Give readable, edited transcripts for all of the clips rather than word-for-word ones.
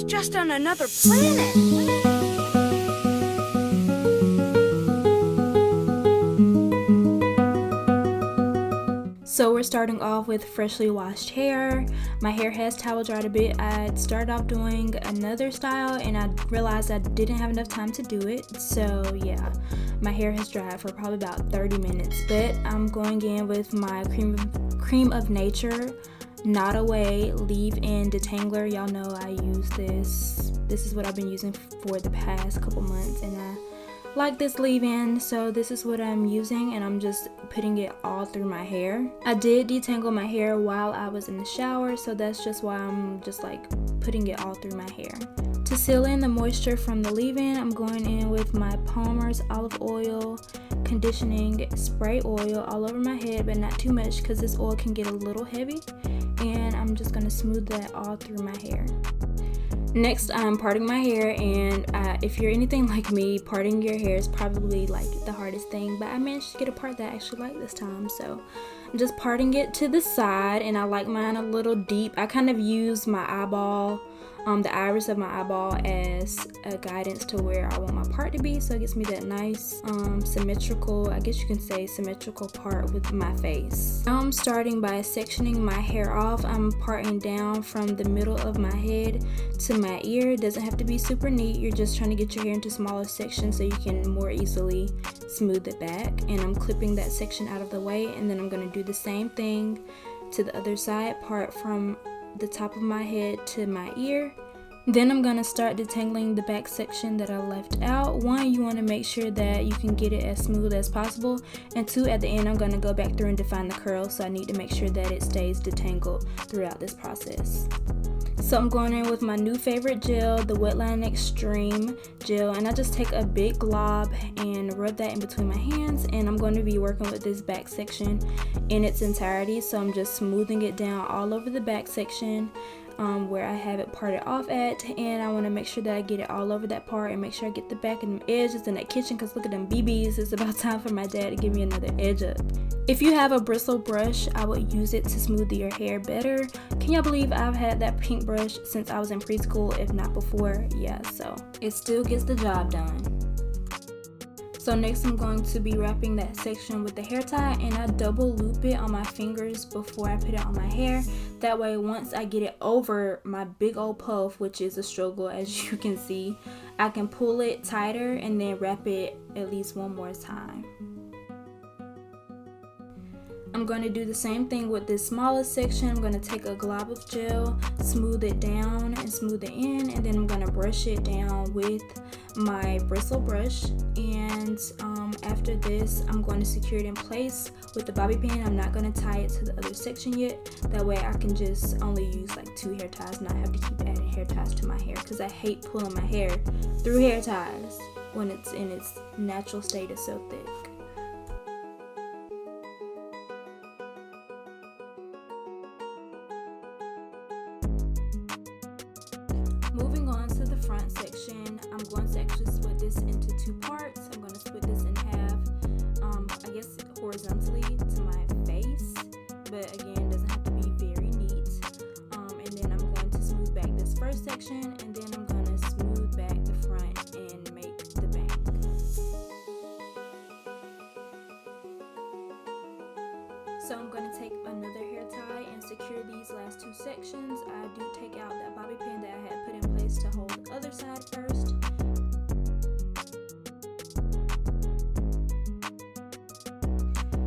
was just on another planet. So we're starting off with freshly washed hair. My hair has towel dried a bit. I started off doing another style and I realized I didn't have enough time to do it. So yeah, my hair has dried for probably about 30 minutes. But I'm going in with my Cream of Nature Knot Away leave-in detangler. Y'all know I use this. This is what I've been using for the past couple months and I like this leave-in, so this is what I'm using and I'm just putting it all through my hair. I did detangle my hair while I was in the shower, so that's just why I'm just like putting it all through my hair. To seal in the moisture from the leave-in, I'm going in with my Palmer's olive oil conditioning spray oil all over my head, but not too much because this oil can get a little heavy, and I'm just going to smooth that all through my hair. Next, I'm parting my hair, and if you're anything like me, parting your hair is probably like the hardest thing, but I managed to get a part that I actually like this time. So I'm just parting it to the side, and I like mine a little deep. I kind of use my eyeball, the iris of my eyeball as a guidance to where I want my part to be, so it gives me that nice symmetrical, I guess you can say symmetrical part with my face. Now I'm starting by sectioning my hair off. I'm parting down from the middle of my head to my ear. It doesn't have to be super neat. You're just trying to get your hair into smaller sections so you can more easily smooth it back, and I'm clipping that section out of the way, and then I'm going to do the same thing to the other side, part from the top of my head to my ear. Then I'm going to start detangling the back section that I left out. One, you want to make sure that you can get it as smooth as possible, and two, at the end I'm going to go back through and define the curl, so I need to make sure that it stays detangled throughout this process. So I'm going in with my new favorite gel, the Wetline Extreme gel, and I just take a big glob and rub that in between my hands, and I'm going to be working with this back section in its entirety. So I'm just smoothing it down all over the back section where I have it parted off at, and I want to make sure that I get it all over that part and make sure I get the back and the edges in that kitchen, because look at them BBs. It's about time for my dad to give me another edge up. If you have a bristle brush, I would use it to smooth your hair better. Can y'all believe I've had that pink brush since I was in preschool, if not before? Yeah, so it still gets the job done. So next I'm going to be wrapping that section with the hair tie, and I double loop it on my fingers before I put it on my hair. That way once I get it over my big old puff, which is a struggle as you can see, I can pull it tighter and then wrap it at least one more time. I'm going to do the same thing with this smallest section. I'm going to take a glob of gel, smooth it down and smooth it in, and then I'm going to brush it down with my bristle brush. And after this, I'm going to secure it in place with the bobby pin. I'm not going to tie it to the other section yet. That way I can just only use like 2 hair ties, not have to keep adding hair ties to my hair, because I hate pulling my hair through hair ties when it's in its natural state of so thick. Moving on to the front section, I'm going to actually split this into 2 parts. I'm going to split this in half, I guess horizontally to my face, but again, doesn't have to be very neat. And then I'm going to smooth back this first section, and then I'm going to smooth back the front and make the bang. So I'm going to take another hair tie and secure these last 2 sections. I do take out that bobby pin that I had put in place to hold the other side first.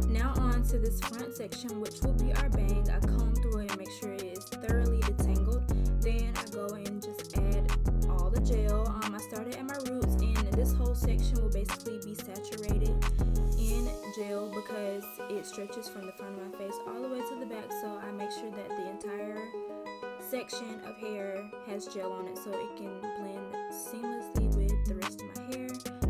Now on to this front section, which will be our bang. I comb through it and make sure it is thoroughly detangled. Then I go and just add all the gel. I started at my roots, and this whole section will basically be saturated in gel because it stretches from the front of my face all the way to the back, so I make sure that the entire section of hair has gel on it so it can blend seamlessly with the rest of my hair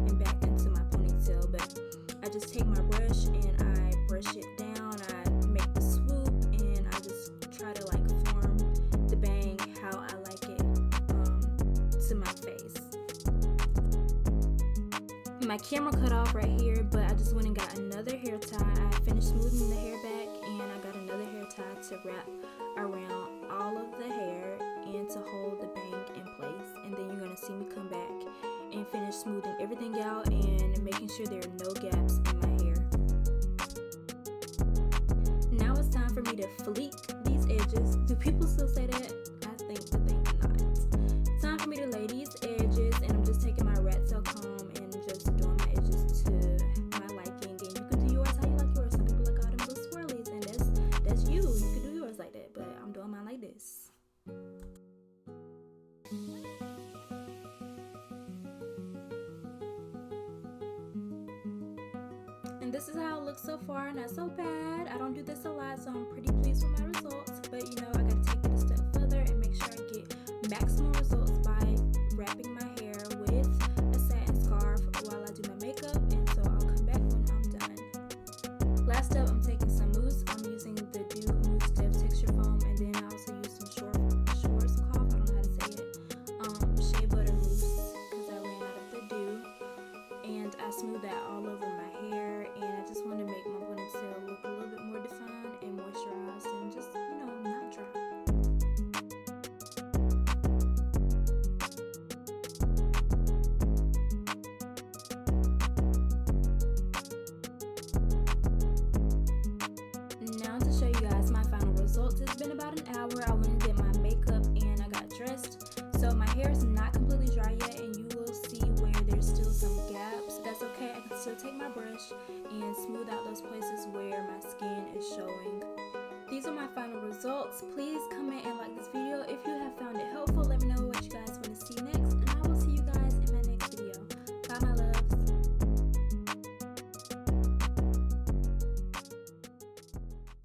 and back into my ponytail. But I just take my brush and I brush it down, I make the swoop, and I just try to like form the bang how I like it to my face. My camera cut off right here, but I just went and got another hair tie. I finished smoothing the hair back, and I got another hair tie to wrap around all of the hair, and to hold the bang in place. And then you're going to see me come back and finish smoothing everything out and making sure there are no gaps in my hair. Now it's time for me to fleek these edges. Do people still say that? I think not. Time for me to lay these edges, and I'm just taking my rat tail comb and just doing my edges to my liking. And you can do yours how you like yours. Some people like all them little swirlies, and that's you. You can do yours like that, but I'm doing mine like this. And this is how it looks so far. Not so bad. I don't do this a lot, so I'm pretty pleased with my results. But you know, I gotta take it a step further and make sure I get maximum results by wrapping my hair with a satin scarf while I do my makeup. And so I'll come back when I'm done. Last up, I'm taking some mousse. I'm using the Dew Mousse Stiff Texture Foam, and then I also use some Schwarzkopf, I don't know how to say it, shea butter mousse, because I ran out of the dew. And I smooth that all over my hair, and I just want to make my ponytail look a little bit more defined and moisturized and just, you know, not dry. Now to show you guys my final results. It's been about an hour. I went and did my makeup and I got dressed. So my hair is not completely dry yet, and you will see where there's still some gaps. That's okay. I can still take my brush and smooth out those places where my skin is showing. These are my final results. Please comment and like this video if you have found it helpful. Let me know what you guys